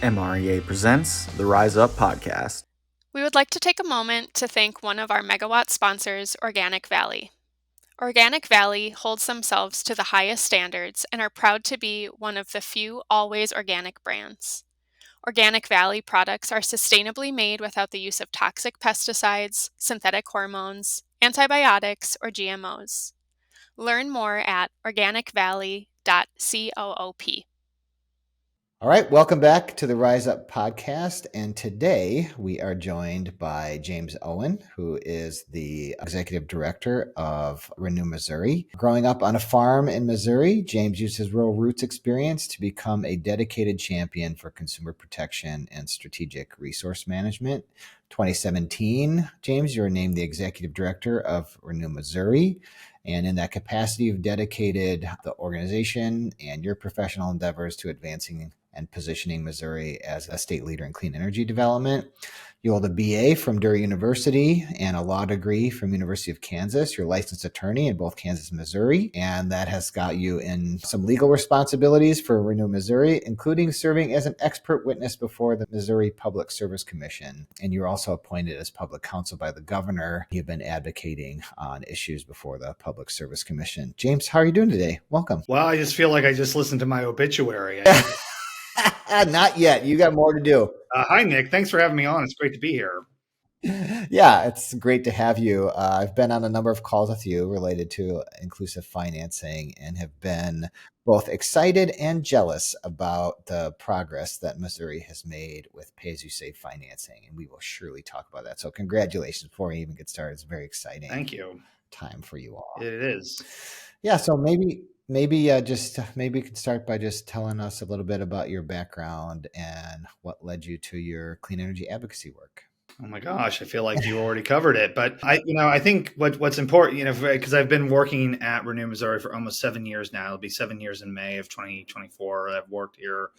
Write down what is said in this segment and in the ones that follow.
MREA presents the Rise Up podcast. We would like to take a moment to thank one of our megawatt sponsors, Organic Valley. Organic Valley holds themselves to the highest standards and are proud to be one of the few always organic brands. Organic Valley products are sustainably made without the use of toxic pesticides, synthetic hormones, antibiotics, or GMOs. Learn more at organicvalley.coop. All right, welcome back to the Rise Up podcast. And today we are joined by James Owen, who is the executive director of Renew Missouri. Growing up on a farm in Missouri, James used his rural roots experience to become a dedicated champion for consumer protection and strategic resource management. 2017, James, you were named the executive director of Renew Missouri. And in that capacity, you've dedicated the organization and your professional endeavors to advancing and positioning Missouri as a state leader in clean energy development. You hold a BA from Dury University and a law degree from University of Kansas. You're a licensed attorney in both Kansas and Missouri, and that has got you in some legal responsibilities for Renew Missouri, including serving as an expert witness before the Missouri Public Service Commission. And you're also appointed as public counsel by the governor. You've been advocating on issues before the Public Service Commission. James, how are you doing today? Welcome. Well, I just feel like I just listened to my obituary. Not yet. You got more to do. Hi, Nick. Thanks for having me on. It's great to be here. Yeah, it's great to have you. I've been on a number of calls with you related to inclusive financing and have been both excited and jealous about the progress that Missouri has made with pay-as-you-save financing. And we will surely talk about that. So congratulations before we even get started. It's a very exciting Thank you. Time for you all. It is. Yeah, so maybe you can start by just telling us a little bit about your background and what led you to your clean energy advocacy work. Oh my gosh, I feel like you already covered it. But I think what's important, because I've been working at Renew Missouri for almost 7 years now. It'll be 7 years in May of 2024. I've worked here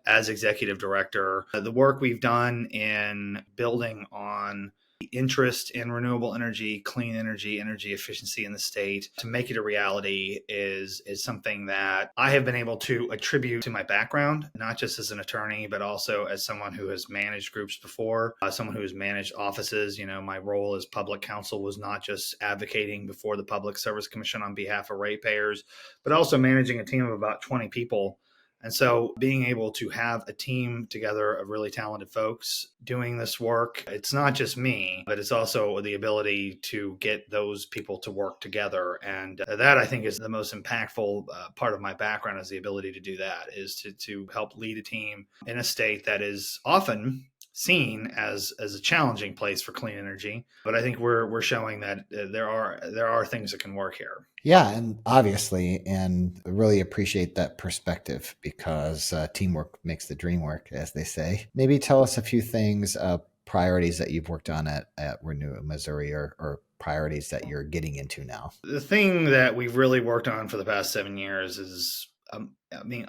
as executive director. The work we've done in building on interest in renewable energy, clean energy, energy efficiency in the state to make it a reality is something that I have been able to attribute to my background, not just as an attorney, but also as someone who has managed groups before, someone who has managed offices. My role as public counsel was not just advocating before the Public Service Commission on behalf of ratepayers, but also managing a team of about 20 people. And so being able to have a team together of really talented folks doing this work, it's not just me, but it's also the ability to get those people to work together. And that, I think, is the most impactful part of my background, is the ability to do that, is to help lead a team in a state that is often seen as a challenging place for clean energy. But I think we're showing that there are things that can work here. Yeah, and obviously, and really appreciate that perspective, because teamwork makes the dream work, as they say. Maybe tell us a few things, priorities that you've worked on at Renew Missouri, or priorities that you're getting into now. The thing that we've really worked on for the past 7 years is,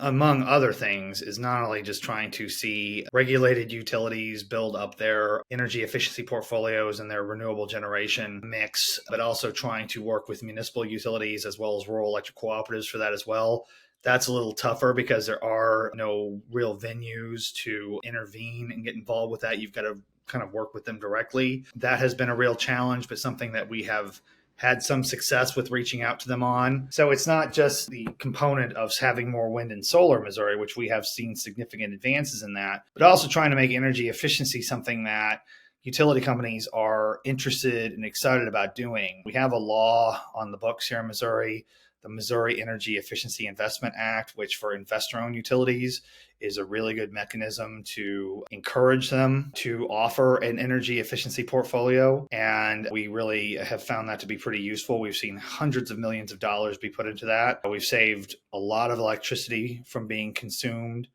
among other things, is not only just trying to see regulated utilities build up their energy efficiency portfolios and their renewable generation mix, but also trying to work with municipal utilities as well as rural electric cooperatives for that as well. That's a little tougher because there are no real venues to intervene and get involved with that. You've got to kind of work with them directly. That has been a real challenge, but something that we have had some success with reaching out to them on. So it's not just the component of having more wind and solar in Missouri, which we have seen significant advances in that, but also trying to make energy efficiency something that utility companies are interested and excited about doing. We have a law on the books here in Missouri, the Missouri Energy Efficiency Investment Act, which for investor-owned utilities is a really good mechanism to encourage them to offer an energy efficiency portfolio. And we really have found that to be pretty useful. We've seen hundreds of millions of dollars be put into that. We've saved a lot of electricity from being consumed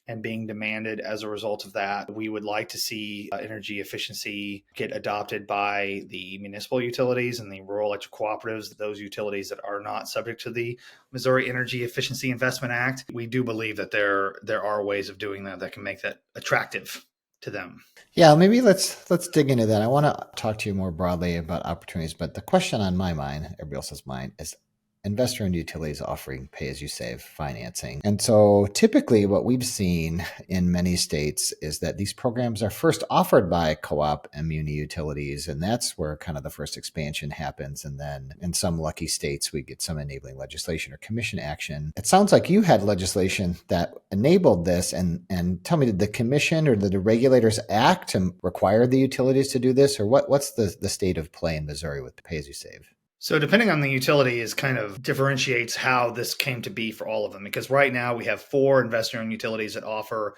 and being demanded as a result of that. We would like to see energy efficiency get adopted by the municipal utilities and the rural electric cooperatives, those utilities that are not subject to the Missouri Energy Efficiency Investment Act. We do believe that there are ways of doing that can make that attractive to them. Yeah, maybe let's dig into that. I want to talk to you more broadly about opportunities, but the question on my mind, everybody else's mind, is investor-owned utilities offering pay-as-you-save financing. And so typically what we've seen in many states is that these programs are first offered by co-op and muni utilities, and that's where kind of the first expansion happens. And then in some lucky states, we get some enabling legislation or commission action. It sounds like you had legislation that enabled this. And tell me, did the commission or did the regulators act to require the utilities to do this? Or what's the state of play in Missouri with the pay-as-you-save? So depending on the utility is kind of differentiates how this came to be for all of them. Because right now we have 4 investor-owned utilities that offer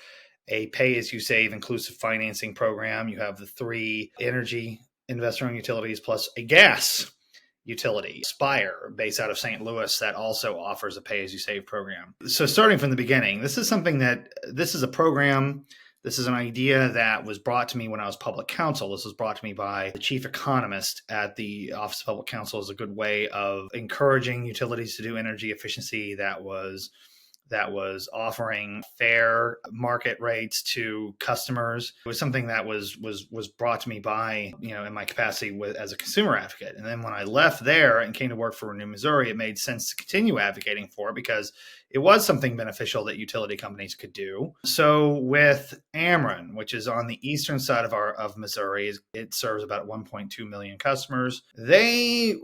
a pay-as-you-save inclusive financing program. You have the 3 energy investor-owned utilities plus a gas utility, Spire, based out of St. Louis, that also offers a pay-as-you-save program. So starting from the beginning, this is a program. This is an idea that was brought to me when I was public counsel. This was brought to me by the chief economist at the Office of Public Counsel as a good way of encouraging utilities to do energy efficiency that was offering fair market rates to customers. It was something that was brought to me by, in my capacity as a consumer advocate. And then when I left there and came to work for Renew Missouri, it made sense to continue advocating for it because it was something beneficial that utility companies could do. So with Ameren, which is on the eastern side of Missouri, it serves about 1.2 million customers. They,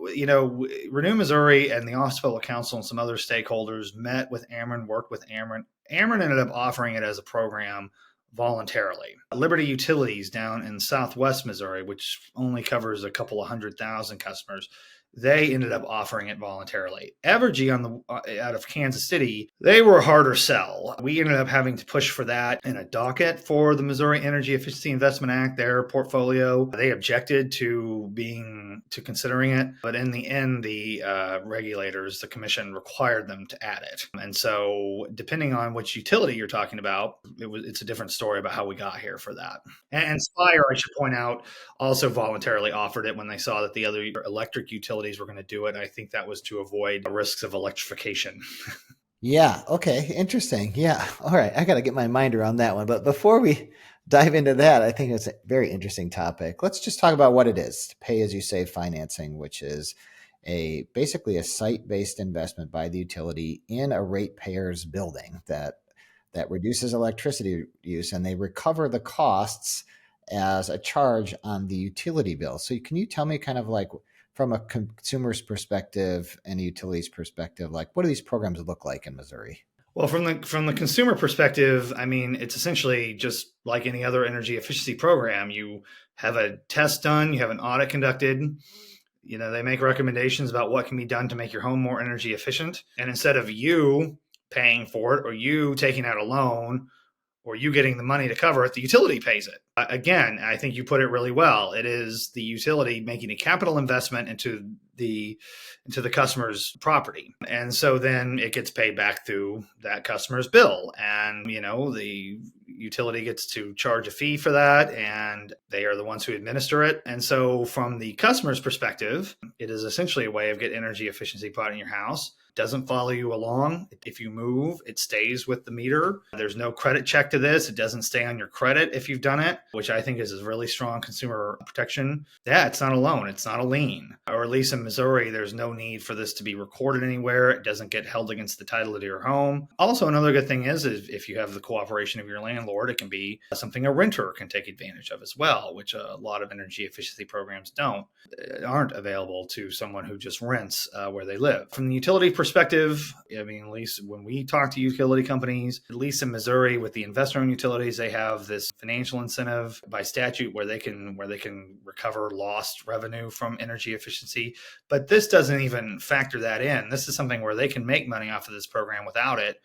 Renew Missouri and the Office of Public Counsel and some other stakeholders met with Ameren, worked with Ameren. Ameren ended up offering it as a program voluntarily. Liberty Utilities down in southwest Missouri, which only covers a couple of 100,000 customers, they ended up offering it voluntarily. Evergy out of Kansas City, they were a harder sell. We ended up having to push for that in a docket for the Missouri Energy Efficiency Investment Act, their portfolio. They objected to considering it, but in the end, the regulators, the commission, required them to add it. And so, depending on which utility you're talking about, it's a different story about how we got here for that. And Spire, I should point out, also voluntarily offered it when they saw that the other electric utilities were going to do it. I think that was to avoid the risks of electrification. Yeah. Okay. Interesting. Yeah. All right. I got to get my mind around that one. But before we dive into that, I think it's a very interesting topic. Let's just talk about what it is, pay-as-you-save financing, which is basically a site-based investment by the utility in a ratepayer's building that reduces electricity use, and they recover the costs as a charge on the utility bill. So can you tell me kind of like from a consumer's perspective and a utility's perspective, like what do these programs look like in Missouri? Well, from the consumer perspective, I mean, it's essentially just like any other energy efficiency program. You have a test done, you have an audit conducted. They make recommendations about what can be done to make your home more energy efficient. And instead of you paying for it or you taking out a loan or you getting the money to cover it, the utility pays it. Again, I think you put it really well. It is the utility making a capital investment into the customer's property. And so then it gets paid back through that customer's bill. And, the utility gets to charge a fee for that, and they are the ones who administer it. And so from the customer's perspective, it is essentially a way of getting energy efficiency put in your house. Doesn't follow you along. If you move, it stays with the meter. There's no credit check to this. It doesn't stay on your credit if you've done it, which I think is a really strong consumer protection. Yeah, it's not a loan. It's not a lien. Or at least in Missouri, there's no need for this to be recorded anywhere. It doesn't get held against the title of your home. Also, another good thing is if you have the cooperation of your landlord, it can be something a renter can take advantage of as well, which a lot of energy efficiency programs aren't available to someone who just rents where they live. From the utility perspective, I mean, at least when we talk to utility companies, at least in Missouri with the investor-owned utilities, they have this financial incentive by statute where they can recover lost revenue from energy efficiency. But this doesn't even factor that in. This is something where they can make money off of this program without it.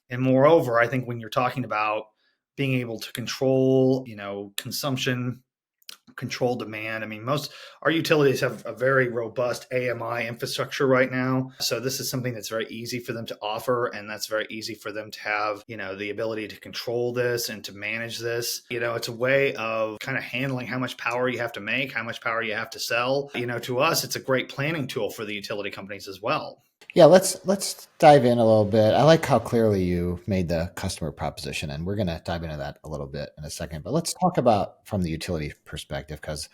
And moreover, I think when you're talking about being able to control, consumption, control demand. I mean, most our utilities have a very robust AMI infrastructure right now. So this is something that's very easy for them to offer. And that's very easy for them to have, the ability to control this and to manage this. It's a way of kind of handling how much power you have to make, how much power you have to sell. To us, it's a great planning tool for the utility companies as well. Yeah, let's dive in a little bit. I like how clearly you made the customer proposition, and we're going to dive into that a little bit in a second. But let's talk about from the utility perspective, because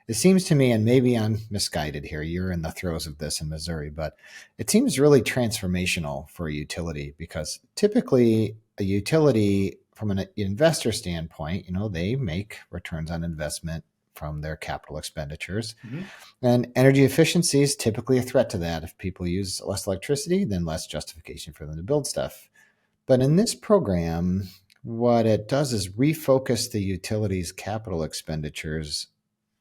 It seems to me, and maybe I'm misguided here, you're in the throes of this in Missouri, but it seems really transformational for a utility, because typically a utility, from an investor standpoint, they make returns on investment from their capital expenditures. Mm-hmm. And energy efficiency is typically a threat to that. If people use less electricity, then less justification for them to build stuff. But in this program, what it does is refocus the utilities' capital expenditures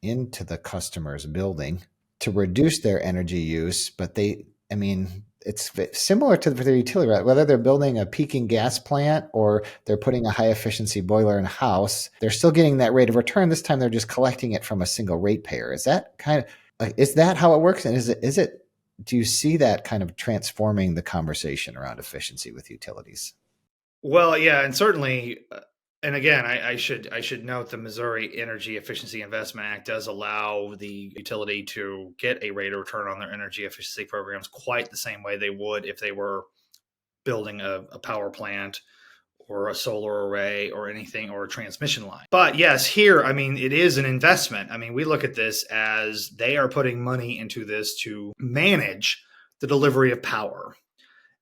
into the customer's building to reduce their energy use. But it's similar to the utility, right? Whether they're building a peaking gas plant or they're putting a high efficiency boiler in a house, they're still getting that rate of return. This time they're just collecting it from a single ratepayer. Is that is that how it works? And do you see that kind of transforming the conversation around efficiency with utilities? Well, yeah, and certainly, and again, I should note the Missouri Energy Efficiency Investment Act does allow the utility to get a rate of return on their energy efficiency programs quite the same way they would if they were building a power plant or a solar array or anything, or a transmission line. But yes, here, it is an investment. We look at this as they are putting money into this to manage the delivery of power.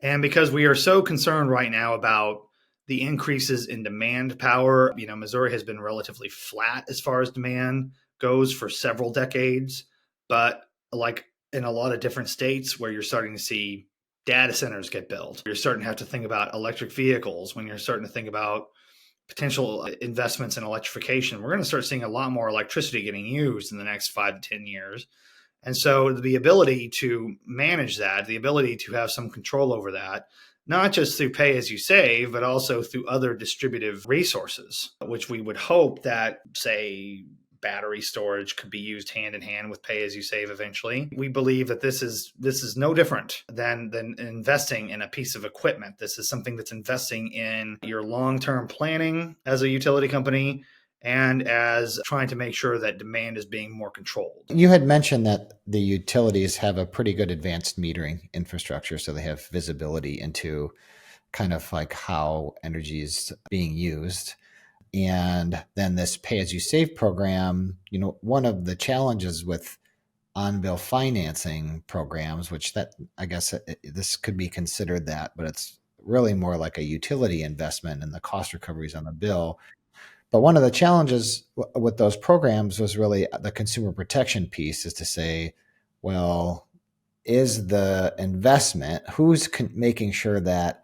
And because we are so concerned right now about the increases in demand power, Missouri has been relatively flat as far as demand goes for several decades. But like in a lot of different states where you're starting to see data centers get built, you're starting to have to think about electric vehicles. When you're starting to think about potential investments in electrification, we're going to start seeing a lot more electricity getting used in the next 5 to 10 years. And so the ability to manage that, the ability to have some control over that, not just through pay as you save, but also through other distributive resources, which we would hope that, say, battery storage could be used hand in hand with pay as you save eventually. We believe that this is no different than investing in a piece of equipment. This is something that's investing in your long-term planning as a utility company, and as trying to make sure that demand is being more controlled. You had mentioned that the utilities have a pretty good advanced metering infrastructure, so they have visibility into kind of like how energy is being used. And then this pay-as-you-save program, one of the challenges with on-bill financing programs, which I guess this could be considered that, but it's really more like a utility investment and the cost recoveries on the bill. But one of the challenges with those programs was really the consumer protection piece, is to say, well, is the investment, who's making sure that,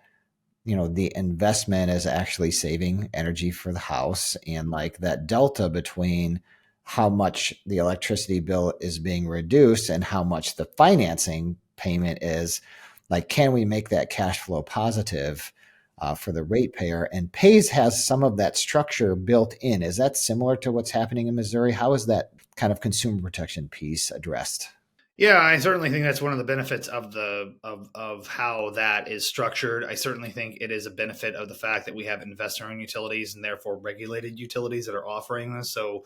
the investment is actually saving energy for the house, and like that delta between how much the electricity bill is being reduced and how much the financing payment is, like, can we make that cash flow positive for the ratepayer? And PAYS has some of that structure built in. Is that similar to what's happening in Missouri? How is that kind of consumer protection piece addressed? Yeah, I certainly think that's one of the benefits of how that is structured. I certainly think it is a benefit of the fact that we have investor-owned utilities and therefore regulated utilities that are offering this. So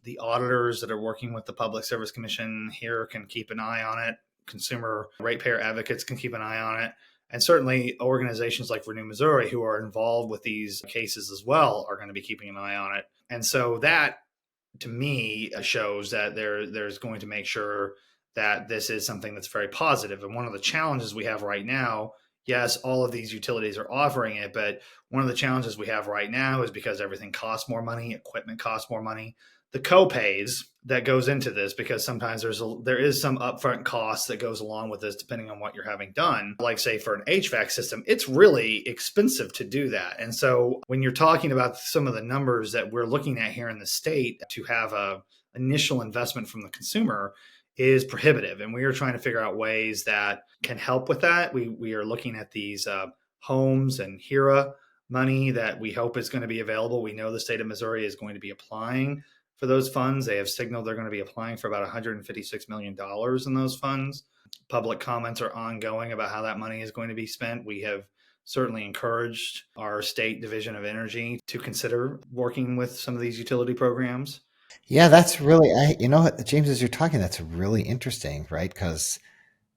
the auditors that are working with the Public Service Commission here can keep an eye on it. Consumer ratepayer advocates can keep an eye on it. And certainly organizations like Renew Missouri, who are involved with these cases as well, are going to be keeping an eye on it. And so that, to me, shows that there's going to make sure that this is something that's very positive. And one of the challenges we have right now, yes, all of these utilities are offering it, but one of the challenges we have right now is because everything costs more money, equipment costs more money. The co-pays that goes into this, because sometimes there is some upfront cost that goes along with this depending on what you're having done. Like, say, for an HVAC system, it's really expensive to do that. And so when you're talking about some of the numbers that we're looking at here in the state, to have a initial investment from the consumer is prohibitive. And we are trying to figure out ways that can help with that. We are looking at these homes and HERA money that we hope is going to be available. We know the state of Missouri is going to be applying for those funds. They have signaled they're going to be applying for about $156 million in those funds. Public comments are ongoing about how that money is going to be spent. We have certainly encouraged our state division of energy to consider working with some of these utility programs. Yeah, that's really, James, as you're talking, that's really interesting, right? Because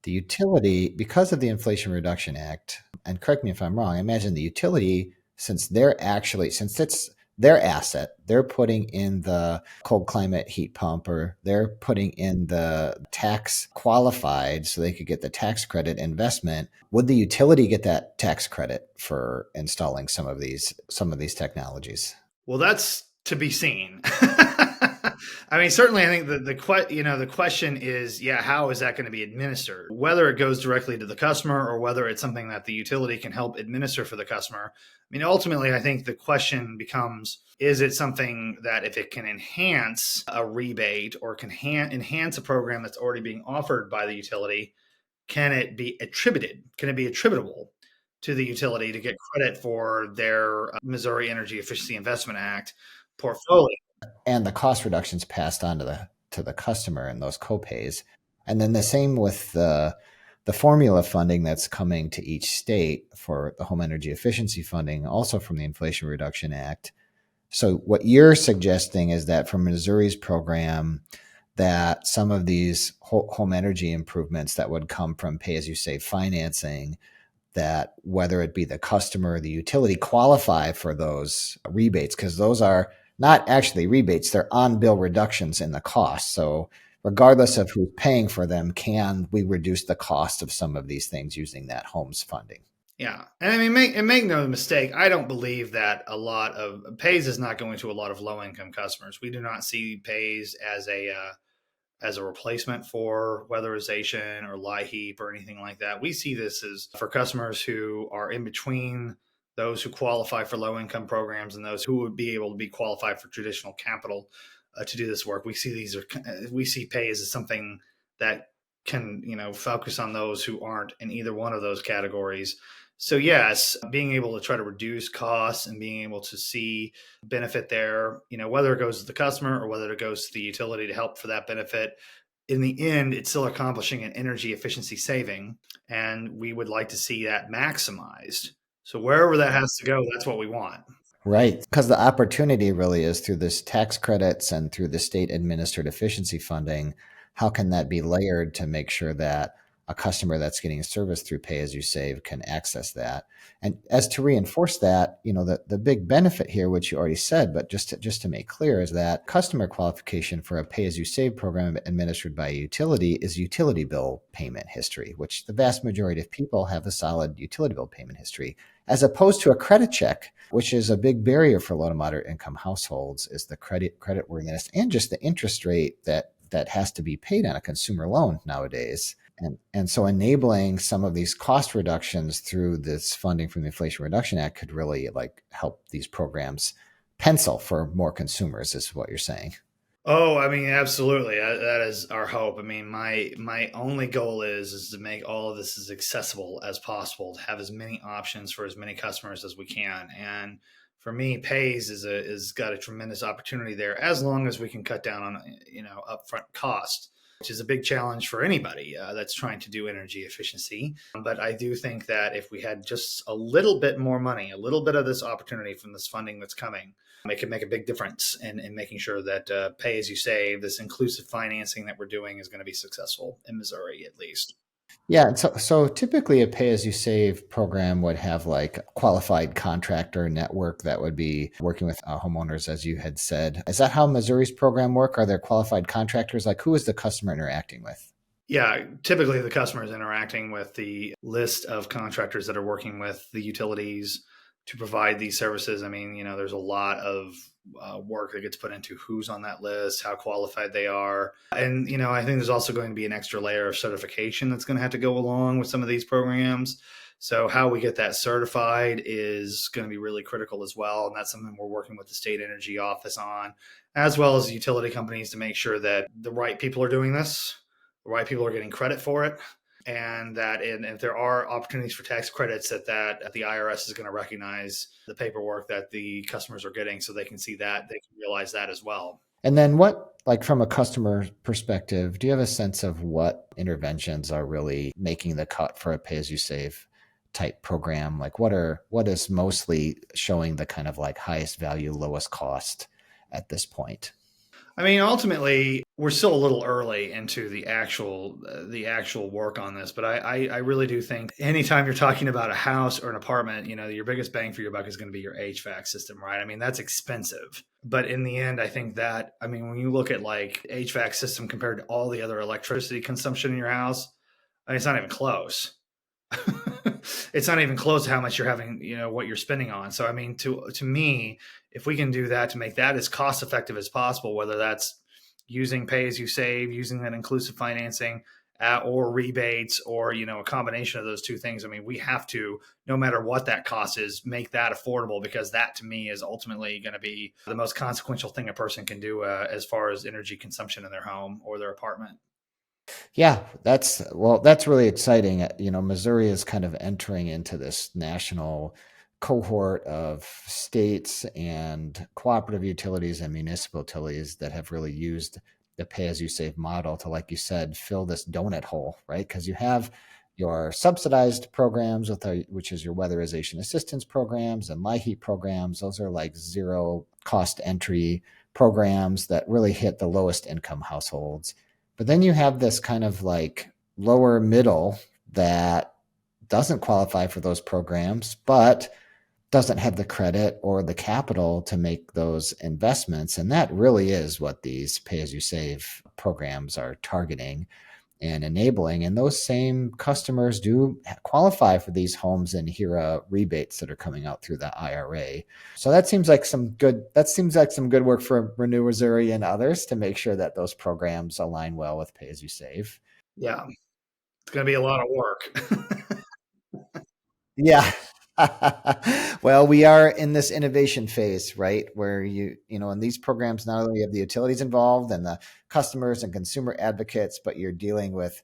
the utility, because of the Inflation Reduction Act, and correct me if I'm wrong, I imagine the utility, since it's their asset. They're putting in the cold climate heat pump, or they're putting in the tax qualified so they could get the tax credit investment. Would the utility get that tax credit for installing some of these technologies? Well, that's to be seen. I mean, certainly, I think the question is, how is that going to be administered? Whether it goes directly to the customer or whether it's something that the utility can help administer for the customer. I mean, ultimately, I think the question becomes: is it something that if it can enhance a rebate or can enhance a program that's already being offered by the utility, can it be attributed? Can it be attributable to the utility to get credit for their Missouri Energy Efficiency Investment Act portfolio? And the cost reductions passed on to the customer and those copays. And then the same with the formula funding that's coming to each state for the home energy efficiency funding, also from the Inflation Reduction Act. So what you're suggesting is that from Missouri's program, that some of these home energy improvements that would come from pay-as-you-save financing, that whether it be the customer or the utility, qualify for those rebates, because those are not actually rebates, they're on-bill reductions in the cost. So regardless of who's paying for them, can we reduce the cost of some of these things using that homes funding? Yeah. And I mean, make no mistake, I don't believe that a lot of pays is not going to a lot of low-income customers. We do not see pays as a replacement for weatherization or LIHEAP or anything like that. We see this as for customers who are in between those who qualify for low income programs and those who would be able to be qualified for traditional capital to do this work. We see pays as something that can focus on those who aren't in either one of those categories. So yes, being able to try to reduce costs and being able to see benefit there, whether it goes to the customer or whether it goes to the utility to help for that benefit, in the end, it's still accomplishing an energy efficiency saving. And we would like to see that maximized. So wherever that has to go, that's what we want. Right. Because the opportunity really is through this tax credits and through the state administered efficiency funding. How can that be layered to make sure that a customer that's getting a service through pay as you save can access that? And as to reinforce that, the big benefit here, which you already said, but just to make clear, is that customer qualification for a pay as you save program administered by a utility is utility bill payment history, which the vast majority of people have a solid utility bill payment history, as opposed to a credit check, which is a big barrier for low to moderate income households, is the credit worthiness and just the interest rate that has to be paid on a consumer loan nowadays. And so enabling some of these cost reductions through this funding from the Inflation Reduction Act could really help these programs pencil for more consumers, is what you're saying. Oh, I mean, absolutely. That is our hope. I mean, my only goal is to make all of this as accessible as possible, to have as many options for as many customers as we can. And for me, pays is got a tremendous opportunity there, as long as we can cut down on upfront cost, which is a big challenge for anybody that's trying to do energy efficiency. But I do think that if we had just a little bit more money, a little bit of this opportunity from this funding that's coming, it could make a big difference in making sure that pay as you save, this inclusive financing that we're doing, is going to be successful in Missouri, at least. Yeah. And so typically a pay as you save program would have a qualified contractor network that would be working with homeowners, as you had said. Is that how Missouri's program work? Are there qualified contractors? Who is the customer interacting with? Yeah, typically the customer is interacting with the list of contractors that are working with the utilities to provide these services. I mean, there's a lot of work that gets put into who's on that list, how qualified they are. And, I think there's also going to be an extra layer of certification that's going to have to go along with some of these programs. So how we get that certified is going to be really critical as well. And that's something we're working with the state energy office on, as well as utility companies, to make sure that the right people are doing this, the right people are getting credit for it. And that if there are opportunities for tax credits, that the IRS is going to recognize the paperwork that the customers are getting, so they can see that, they can realize that as well. And then what, from a customer perspective, do you have a sense of what interventions are really making the cut for a pay-as-you-save type program? What is mostly showing the kind of highest value, lowest cost at this point? I mean, ultimately, we're still a little early into the actual work on this, but I really do think anytime you're talking about a house or an apartment, your biggest bang for your buck is going to be your HVAC system, right? I mean, that's expensive, but in the end, I think that, I mean, when you look at like HVAC system compared to all the other electricity consumption in your house, I mean, it's not even close. It's not even close to how much you're having, what you're spending on. So, I mean, to me, if we can do that to make that as cost effective as possible, whether that's using pay as you save, using that inclusive financing, or rebates, or, a combination of those two things. I mean, we have to, no matter what that cost is, make that affordable, because that to me is ultimately going to be the most consequential thing a person can do as far as energy consumption in their home or their apartment. Yeah, that's really exciting. Missouri is kind of entering into this national cohort of states and cooperative utilities and municipal utilities that have really used the pay-as-you-save model to, like you said, fill this donut hole, right? Because you have your subsidized programs, which is your weatherization assistance programs and LIHEAP programs. Those are like zero cost entry programs that really hit the lowest income households. But then you have this kind of like lower middle that doesn't qualify for those programs, but doesn't have the credit or the capital to make those investments. And that really is what these pay-as-you-save programs are targeting and enabling. And those same customers do qualify for these homes and HERA rebates that are coming out through the IRA. So that seems like some good work for Renew Missouri and others to make sure that those programs align well with pay-as-you-save. Yeah, it's going to be a lot of work. Yeah. Well, we are in this innovation phase, right? Where in these programs, not only have the utilities involved and the customers and consumer advocates, but you're dealing with,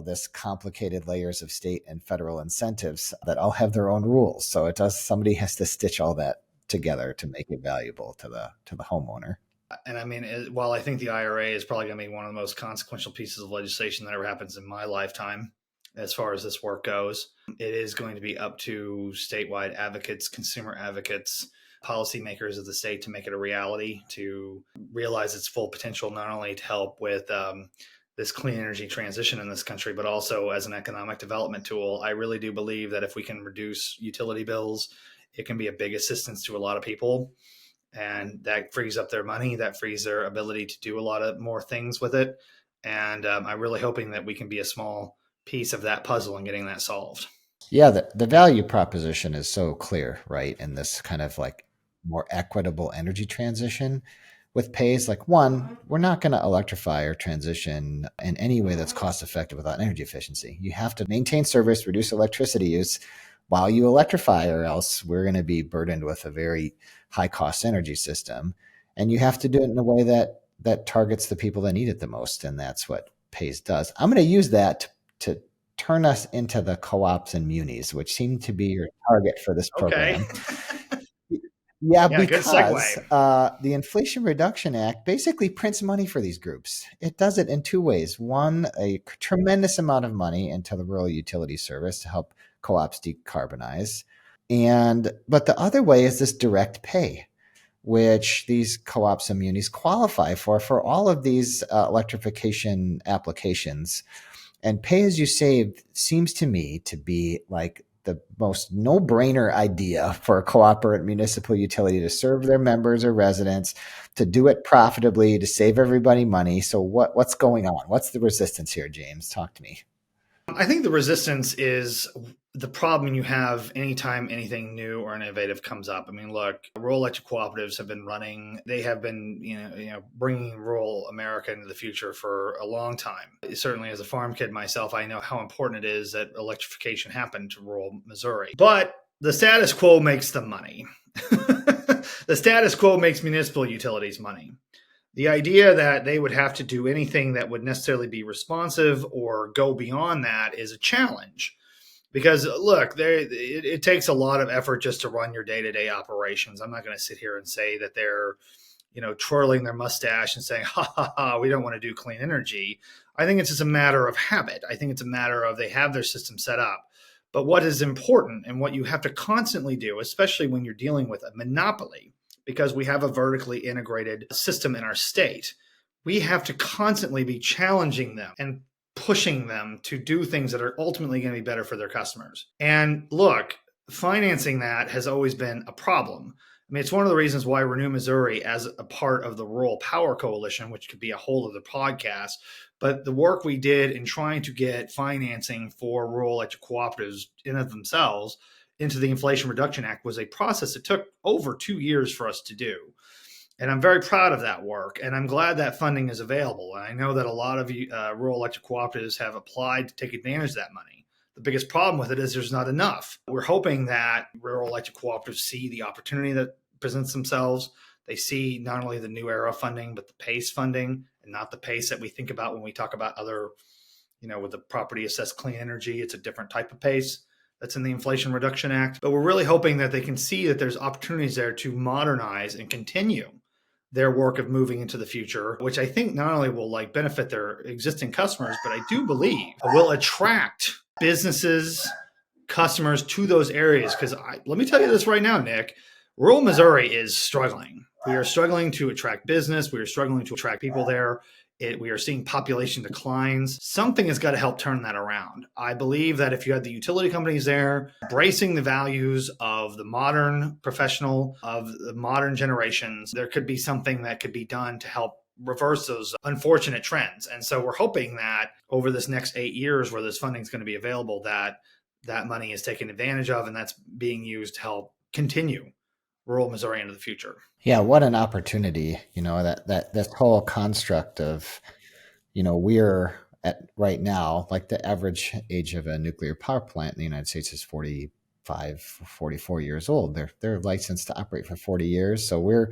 this complicated layers of state and federal incentives that all have their own rules. So somebody has to stitch all that together to make it valuable to the homeowner. And I mean, while I think the IRA is probably going to be one of the most consequential pieces of legislation that ever happens in my lifetime, as far as this work goes, it is going to be up to statewide advocates, consumer advocates, policymakers of the state to make it a reality, to realize its full potential, not only to help with this clean energy transition in this country, but also as an economic development tool. I really do believe that if we can reduce utility bills, it can be a big assistance to a lot of people. And that frees up their money, that frees their ability to do a lot of more things with it. And I'm really hoping that we can be a small piece of that puzzle and getting that solved. Yeah, the value proposition is so clear, right? In this kind of like more equitable energy transition with pays. Like, one, we're not going to electrify or transition in any way that's cost effective without energy efficiency. You have to maintain service, reduce electricity use while you electrify, or else we're going to be burdened with a very high cost energy system. And you have to do it in a way that targets the people that need it the most. And that's what pays does. I'm going to use that to turn us into the co-ops and munis, which seem to be your target for this program. Okay. Yeah, good because the Inflation Reduction Act basically prints money for these groups. It does it in two ways. One, a tremendous amount of money into the rural utility service to help co-ops decarbonize. But the other way is this direct pay, which these co-ops and munis qualify for all of these electrification applications. And pay as you save seems to me to be like the most no-brainer idea for a cooperative municipal utility to serve their members or residents, to do it profitably, to save everybody money. So what's going on? What's the resistance here, James? Talk to me. I think the resistance is the problem you have anytime anything new or innovative comes up. I mean, look, rural electric cooperatives have been running. They have been, bringing rural America into the future for a long time. Certainly, as a farm kid myself, I know how important it is that electrification happened to rural Missouri. But the status quo makes them money. The status quo makes municipal utilities money. The idea that they would have to do anything that would necessarily be responsive or go beyond that is a challenge. Because look, it takes a lot of effort just to run your day-to-day operations. I'm not going to sit here and say that they're, twirling their mustache and saying, ha, ha, ha, we don't want to do clean energy. I think it's just a matter of habit. I think it's a matter of they have their system set up. But what is important and what you have to constantly do, especially when you're dealing with a monopoly, because we have a vertically integrated system in our state, we have to constantly be challenging them and pushing them to do things that are ultimately going to be better for their customers. And look, financing that has always been a problem. I mean, it's one of the reasons why Renew Missouri, as a part of the Rural Power Coalition, which could be a whole other podcast, but the work we did in trying to get financing for rural electric cooperatives in of themselves into the Inflation Reduction Act was a process that took over 2 years for us to do. And I'm very proud of that work, and I'm glad that funding is available. And I know that a lot of rural electric cooperatives have applied to take advantage of that money. The biggest problem with it is there's not enough. We're hoping that rural electric cooperatives see the opportunity that presents themselves. They see not only the new HERA funding, but the PACE funding, and not the PACE that we think about when we talk about other, with the property assessed clean energy. It's a different type of PACE that's in the Inflation Reduction Act. But we're really hoping that they can see that there's opportunities there to modernize and continue their work of moving into the future, which I think not only will benefit their existing customers, but I do believe will attract businesses, customers to those areas. Because let me tell you this right now, Nick, rural Missouri is struggling. We are struggling to attract business. We are struggling to attract people there. We are seeing population declines. Something has got to help turn that around. I believe that if you had the utility companies there embracing the values of the modern professional, of the modern generations, there could be something that could be done to help reverse those unfortunate trends. And so we're hoping that over this next 8 years where this funding is going to be available, that money is taken advantage of, and that's being used to help continue rural Missouri into the future. Yeah, what an opportunity, that this whole construct of, we're at right now, like the average age of a nuclear power plant in the United States is 45, 44 years old. They're licensed to operate for 40 years. So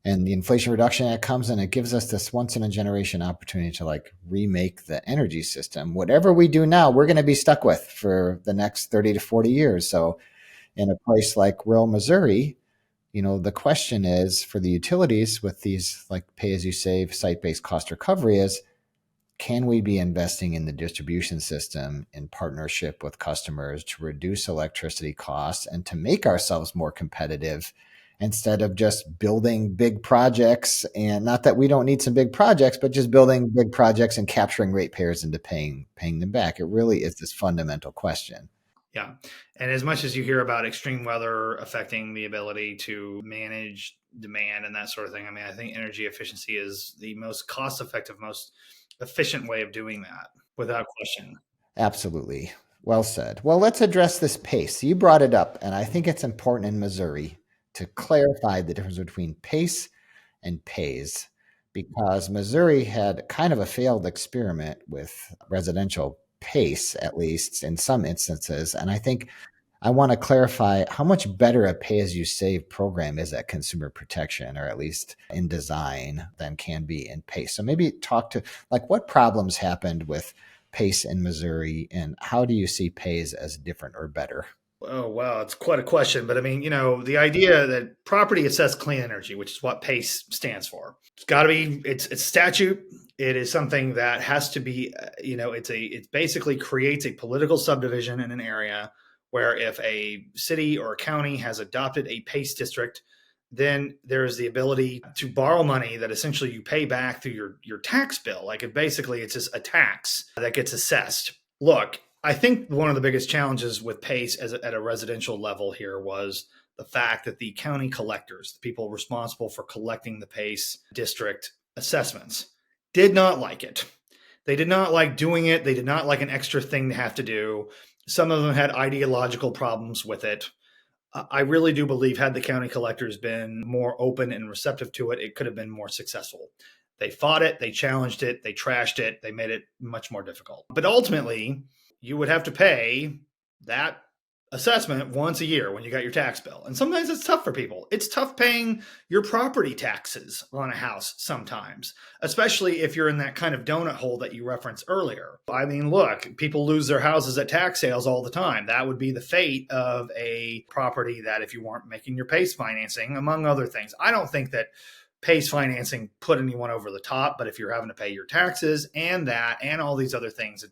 and the Inflation Reduction Act comes and it gives us this once in a generation opportunity to remake the energy system. Whatever we do now, we're going to be stuck with for the next 30 to 40 years. So in a place like rural Missouri, the question is for the utilities with these pay as you save site-based cost recovery is, can we be investing in the distribution system in partnership with customers to reduce electricity costs and to make ourselves more competitive instead of just building big projects? And not that we don't need some big projects, but just building big projects and capturing ratepayers into paying them back. It really is this fundamental question. Yeah. And as much as you hear about extreme weather affecting the ability to manage demand and that sort of thing, I mean, I think energy efficiency is the most cost-effective, most efficient way of doing that, without question. Absolutely. Well said. Well, let's address this PACE. You brought it up, and I think it's important in Missouri to clarify the difference between PACE and PAYS, because Missouri had kind of a failed experiment with residential PACE, at least in some instances. And I think I want to clarify how much better a pay-as-you-save program is at consumer protection, or at least in design, than can be in PACE. So maybe talk to what problems happened with PACE in Missouri, and how do you see PAYS as different or better? Oh, wow. It's quite a question. But I mean, the idea that property assessed clean energy, which is what PACE stands for, it's got to be, it's statute. It is something that has to be, it basically creates a political subdivision in an area where if a city or a county has adopted a PACE district, then there is the ability to borrow money that essentially you pay back through your tax bill. It's just a tax that gets assessed. Look, I think one of the biggest challenges with PACE at a residential level here was the fact that the county collectors, the people responsible for collecting the PACE district assessments, did not like it. They did not like doing it. They did not like an extra thing to have to do. Some of them had ideological problems with it. I really do believe had the county collectors been more open and receptive to it, it could have been more successful. They fought it. They challenged it. They trashed it. They made it much more difficult. But ultimately, you would have to pay that assessment once a year when you got your tax bill. And sometimes it's tough for people. It's tough paying your property taxes on a house sometimes, especially if you're in that kind of donut hole that you referenced earlier. I mean, look, people lose their houses at tax sales all the time. That would be the fate of a property that if you weren't making your PACE financing, among other things. I don't think that PACE financing put anyone over the top, but if you're having to pay your taxes and all these other things,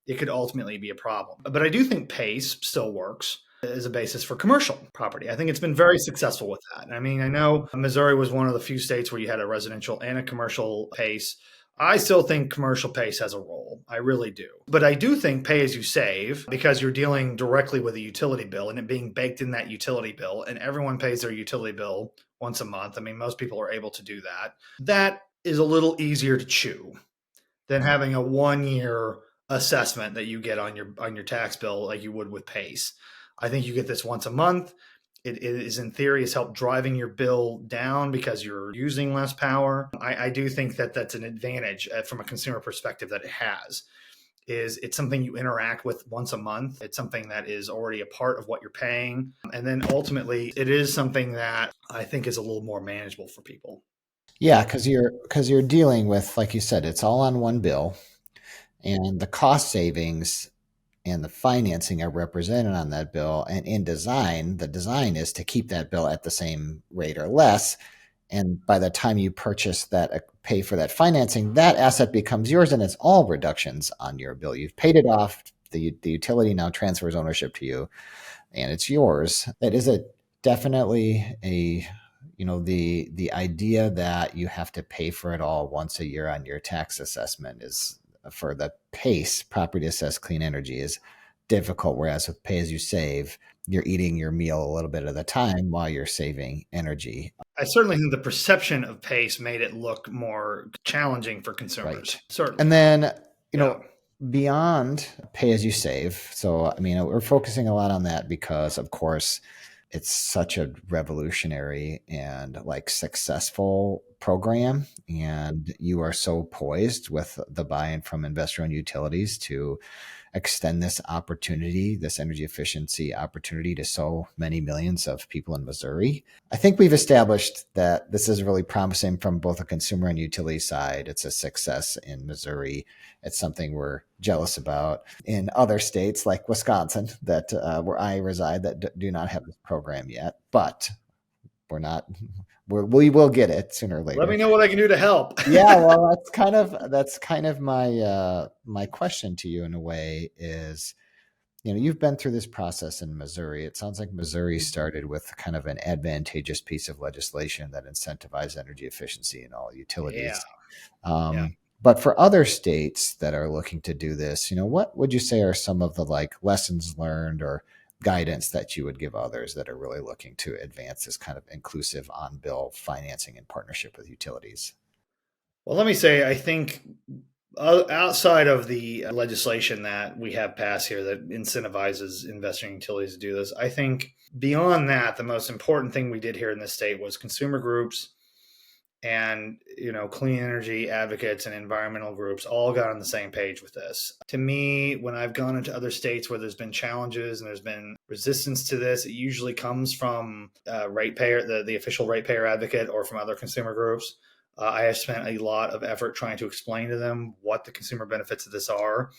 it could ultimately be a problem. But I do think PACE still works. as a basis for commercial property. I think it's been very successful with that. I mean, I know Missouri was one of the few states where you had a residential and a commercial PACE. I still think commercial PACE has a role. I really do. But I do think pay as you save, because you're dealing directly with a utility bill and it being baked in that utility bill, and everyone pays their utility bill once a month. I mean, most people are able to do that. That is a little easier to chew than having a 1-year assessment that you get on your tax bill like you would with PACE. I think you get this once a month. It is, in theory, has helped driving your bill down because you're using less power. I do think that that's an advantage from a consumer perspective that it has. It's something you interact with once a month. It's something that is already a part of what you're paying. And then ultimately, it is something that I think is a little more manageable for people. Yeah, because you're dealing with, like you said, it's all on one bill, and the cost savings and the financing are represented on that bill. And in design, the design is to keep that bill at the same rate or less. And by the time you purchase that, pay for that financing, that asset becomes yours, and it's all reductions on your bill. You've paid it off. The utility now transfers ownership to you, and it's yours. That is definitely a the idea that you have to pay for it all once a year on your tax assessment is, for the PACE, property assessed clean energy, is difficult. Whereas with pay as you save, you're eating your meal a little bit at a time while you're saving energy. I certainly think the perception of PACE made it look more challenging for consumers. Right. Certainly. And then, beyond pay as you save. So, I mean, we're focusing a lot on that because, of course, it's such a revolutionary and successful program. And you are so poised with the buy-in from investor-owned utilities to extend this opportunity, this energy efficiency opportunity, to so many millions of people in Missouri. I think we've established that this is really promising from both a consumer and utility side. It's a success in Missouri. It's something we're jealous about in other states like Wisconsin, that where I reside, that do not have this program yet. But we will get it sooner or later. Let me know what I can do to help. Yeah, well, that's kind of my question to you in a way is, you've been through this process in Missouri. It sounds like Missouri started with kind of an advantageous piece of legislation that incentivized energy efficiency in all utilities. Yeah. But for other states that are looking to do this, what would you say are some of the lessons learned or guidance that you would give others that are really looking to advance this kind of inclusive on-bill financing in partnership with utilities? Well, let me say, I think outside of the legislation that we have passed here that incentivizes investing utilities to do this, I think beyond that, the most important thing we did here in this state was consumer groups and clean energy advocates and environmental groups all got on the same page with this. To me, when I've gone into other states where there's been challenges and there's been resistance to this, it usually comes from ratepayer, the official ratepayer advocate, or from other consumer groups. I have spent a lot of effort trying to explain to them what the consumer benefits of this are.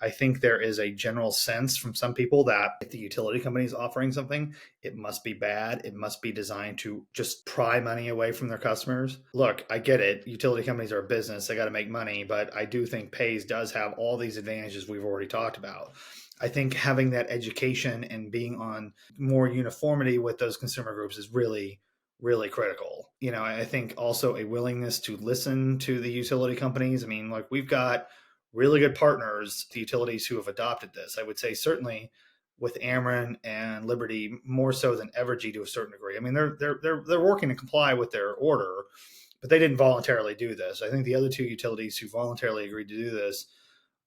I think there is a general sense from some people that if the utility company is offering something, it must be bad. It must be designed to just pry money away from their customers. Look, I get it. Utility companies are a business. They got to make money. But I do think PACE does have all these advantages we've already talked about. I think having that education and being on more uniformity with those consumer groups is really, really critical. I think also a willingness to listen to the utility companies. I mean, we've got really good partners, the utilities who have adopted this. I would say certainly with Ameren and Liberty, more so than Evergy to a certain degree. I mean, they're working to comply with their order, but they didn't voluntarily do this. I think the other two utilities who voluntarily agreed to do this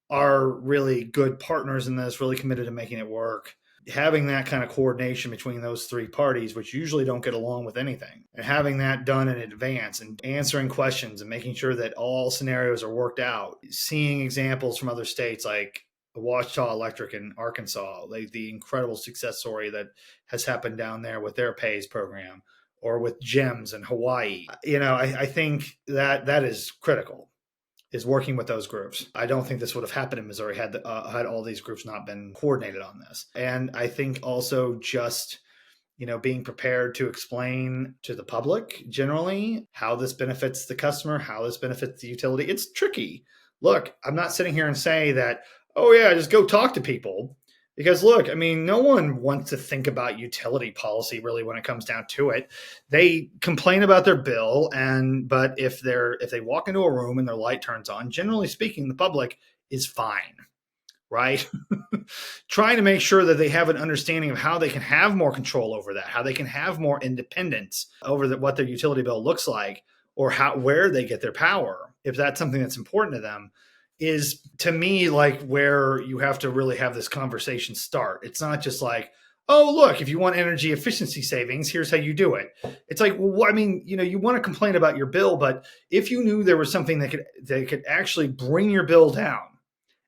are really good partners in this, really committed to making it work. Having that kind of coordination between those three parties, which usually don't get along with anything, and having that done in advance and answering questions and making sure that all scenarios are worked out, seeing examples from other states like Ouachita Electric in Arkansas, the incredible success story that has happened down there with their PAYS program, or with GEMS in Hawaii. I think that is critical, is working with those groups. I don't think this would have happened in Missouri had all these groups not been coordinated on this. And I think also just, being prepared to explain to the public generally how this benefits the customer, how this benefits the utility. It's tricky. Look, I'm not sitting here and say that, oh yeah, just go talk to people. Because look, I mean, no one wants to think about utility policy really when it comes down to it. They complain about their bill, but if they walk into a room and their light turns on, generally speaking, the public is fine, right? Trying to make sure that they have an understanding of how they can have more control over that, how they can have more independence over what their utility bill looks like, or where they get their power, if that's something that's important to them, is to me like where you have to really have this conversation start. It's not just like, oh, look, if you want energy efficiency savings, here's how you do it. It's like, well, I mean, you want to complain about your bill, but if you knew there was something that could actually bring your bill down,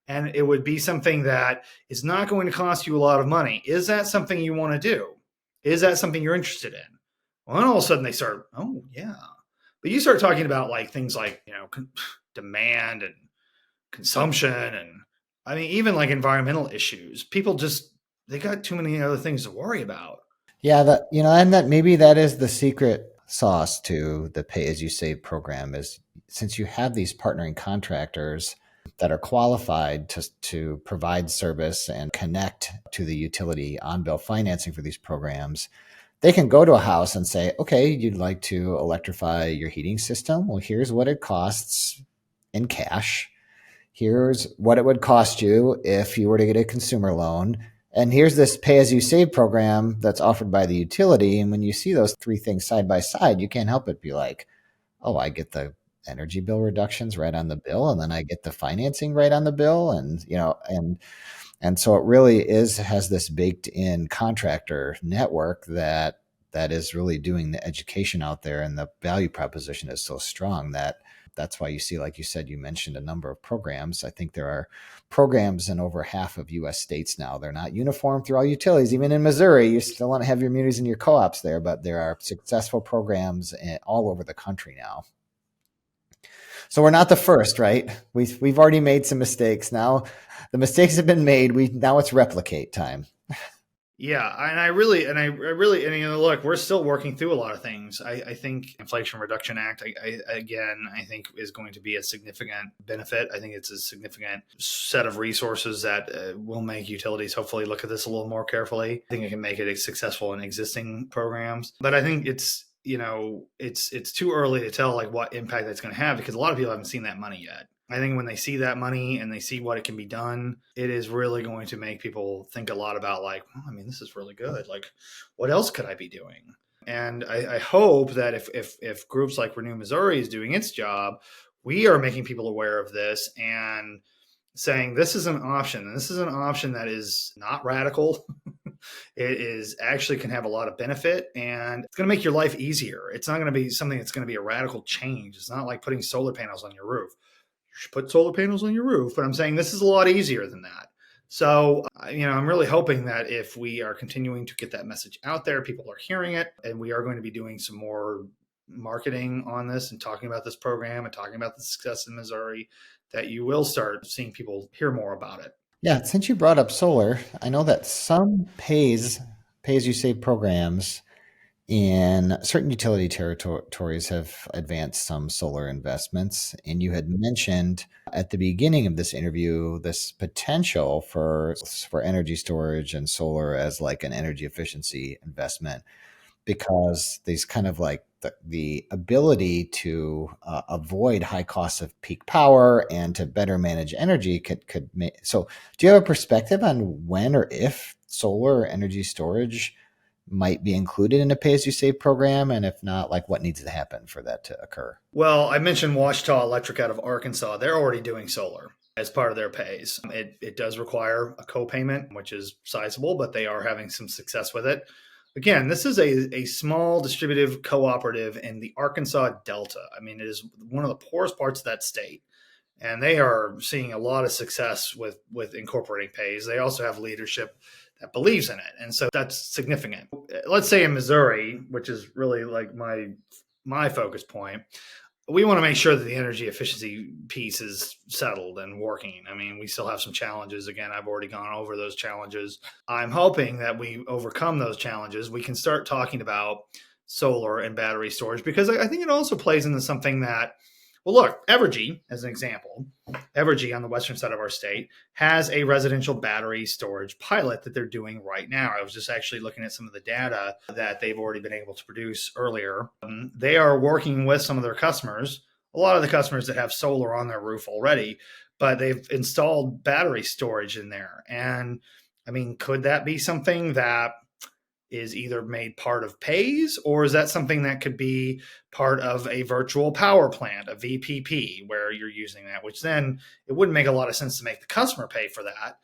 and it would be something that is not going to cost you a lot of money, is that something you want to do? Is that something you're interested in? Well, then all of a sudden they start, oh yeah. But you start talking about like things like, demand and consumption, and I mean, even like environmental issues. People they got too many other things to worry about. Yeah, and that maybe that is the secret sauce to the pay as you save program, is since you have these partnering contractors that are qualified to provide service and connect to the utility on-bill financing for these programs, they can go to a house and say, okay, you'd like to electrify your heating system. Well, here's what it costs in cash. Here's what it would cost you if you were to get a consumer loan. And here's this pay-as-you-save program that's offered by the utility. And when you see those three things side by side, you can't help but be like, oh, I get the energy bill reductions right on the bill, and then I get the financing right on the bill. And so it really has this baked in contractor network that is really doing the education out there, and the value proposition is so strong that's why you see, like you said, you mentioned a number of programs. I think there are programs in over half of U.S. states now. They're not uniform through all utilities. Even in Missouri, you still want to have your munis and your co-ops there, but there are successful programs all over the country now. So we're not the first, right? We've already made some mistakes. Now the mistakes have been made. Now it's replicate time. Yeah, and look, we're still working through a lot of things. I think Inflation Reduction Act, I think is going to be a significant benefit. I think it's a significant set of resources that will make utilities hopefully look at this a little more carefully. I think it can make it successful in existing programs, but I think it's too early to tell like what impact that's going to have, because a lot of people haven't seen that money yet. I think when they see that money and they see what it can be done, it is really going to make people think a lot about like, well, I mean, this is really good. Like, what else could I be doing? And I hope that if groups like Renew Missouri is doing its job, we are making people aware of this and saying this is an option. And this is an option that is not radical. It is actually can have a lot of benefit, and it's going to make your life easier. It's not going to be something that's going to be a radical change. It's not like putting solar panels on your roof. You should put solar panels on your roof, but I'm saying this is a lot easier than that. So, I'm really hoping that if we are continuing to get that message out there, people are hearing it, and we are going to be doing some more marketing on this and talking about this program and talking about the success in Missouri, that you will start seeing people hear more about it. Yeah, since you brought up solar, I know that some pay-as-you-save programs in certain utility territories have advanced some solar investments. And you had mentioned at the beginning of this interview this potential for energy storage and solar as like an energy efficiency investment, because these kind of like the ability to avoid high costs of peak power and to better manage energy could make. So do you have a perspective on when or if solar or energy storage might be included in a pay-as-you-save program? And if not, like what needs to happen for that to occur? Well, I mentioned Ouachita Electric out of Arkansas. They're already doing solar as part of their pays. It does require a co-payment, which is sizable, but they are having some success with it. Again, this is a small distributive cooperative in the Arkansas Delta. I mean, it is one of the poorest parts of that state, and they are seeing a lot of success with incorporating pays. They also have leadership that believes in it, and so that's significant. Let's say in Missouri, which is really like my focus point, we want to make sure that the energy efficiency piece is settled and working. I mean, we still have some challenges. Again, I've already gone over those challenges. I'm hoping that we overcome those challenges. We can start talking about solar and battery storage, because I think it also plays into something that Well, look, Evergy, as an example, Evergy on the western side of our state has a residential battery storage pilot that they're doing right now. I was just actually looking at some of the data that they've already been able to produce earlier. They are working with some of their customers, a lot of the customers that have solar on their roof already, but they've installed battery storage in there. And I mean, could that be something that is either made part of pays, or is that something that could be part of a virtual power plant, a VPP, where you're using that, which then it wouldn't make a lot of sense to make the customer pay for that.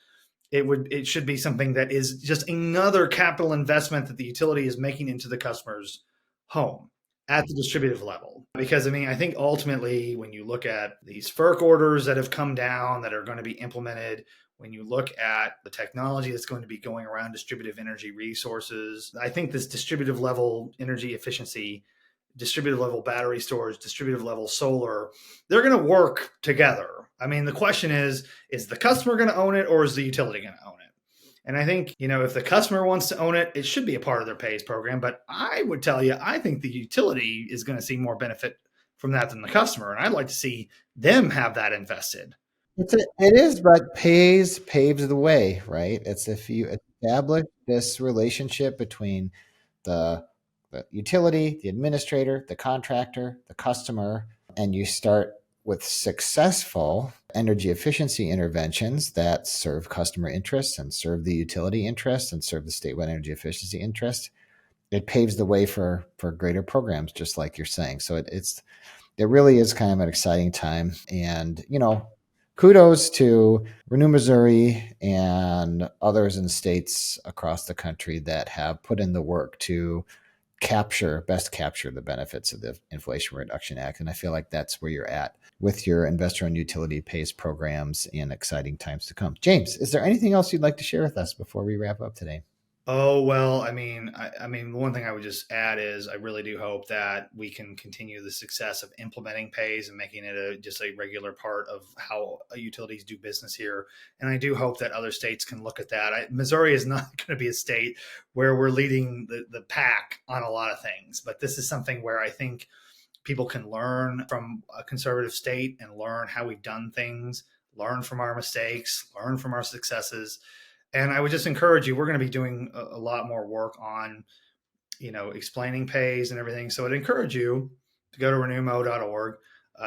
It should be something that is just another capital investment that the utility is making into the customer's home at the distributive level. Because I mean, I think ultimately when you look at these FERC orders that have come down that are going to be implemented, when you look at the technology that's going to be going around distributive energy resources, I think this distributive level energy efficiency, distributive level battery storage, distributive level solar, they're going to work together. I mean, the question is the customer going to own it, or is the utility going to own it? And I think, if the customer wants to own it, it should be a part of their pays program. But I would tell you, I think the utility is going to see more benefit from that than the customer. And I'd like to see them have that invested. It is, but paves the way, right? It's if you establish this relationship between the utility, the administrator, the contractor, the customer, and you start with successful energy efficiency interventions that serve customer interests and serve the utility interests and serve the statewide energy efficiency interest, it paves the way for greater programs, just like you're saying. So it really is kind of an exciting time. And, kudos to Renew Missouri and others in states across the country that have put in the work to best capture the benefits of the Inflation Reduction Act. And I feel like that's where you're at with your investor-owned utility pays programs in exciting times to come. James, is there anything else you'd like to share with us before we wrap up today? Oh, well, I mean, the one thing I would just add is I really do hope that we can continue the success of implementing pays and making it just a regular part of how utilities do business here. And I do hope that other states can look at that. Missouri is not going to be a state where we're leading the pack on a lot of things, but this is something where I think people can learn from a conservative state and learn how we've done things, learn from our mistakes, learn from our successes. And I would just encourage you, we're going to be doing a lot more work on, explaining pays and everything. So I'd encourage you to go to renewmo.org,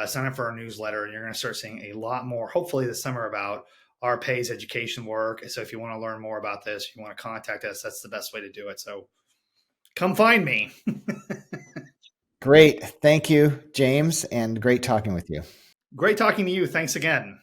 sign up for our newsletter, and you're going to start seeing a lot more, hopefully this summer, about our pays education work. So if you want to learn more about this, if you want to contact us, that's the best way to do it. So come find me. Great. Thank you, James, and great talking with you. Great talking to you. Thanks again.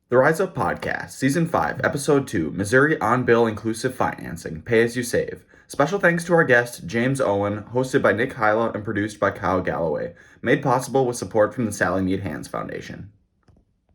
The Rise Up Podcast, Season 5, Episode 2, Missouri On-Bill Inclusive Financing, Pay As You Save. Special thanks to our guest, James Owen, hosted by Nick Hyla and produced by Kyle Galloway. Made possible with support from the Sally Mead Hands Foundation.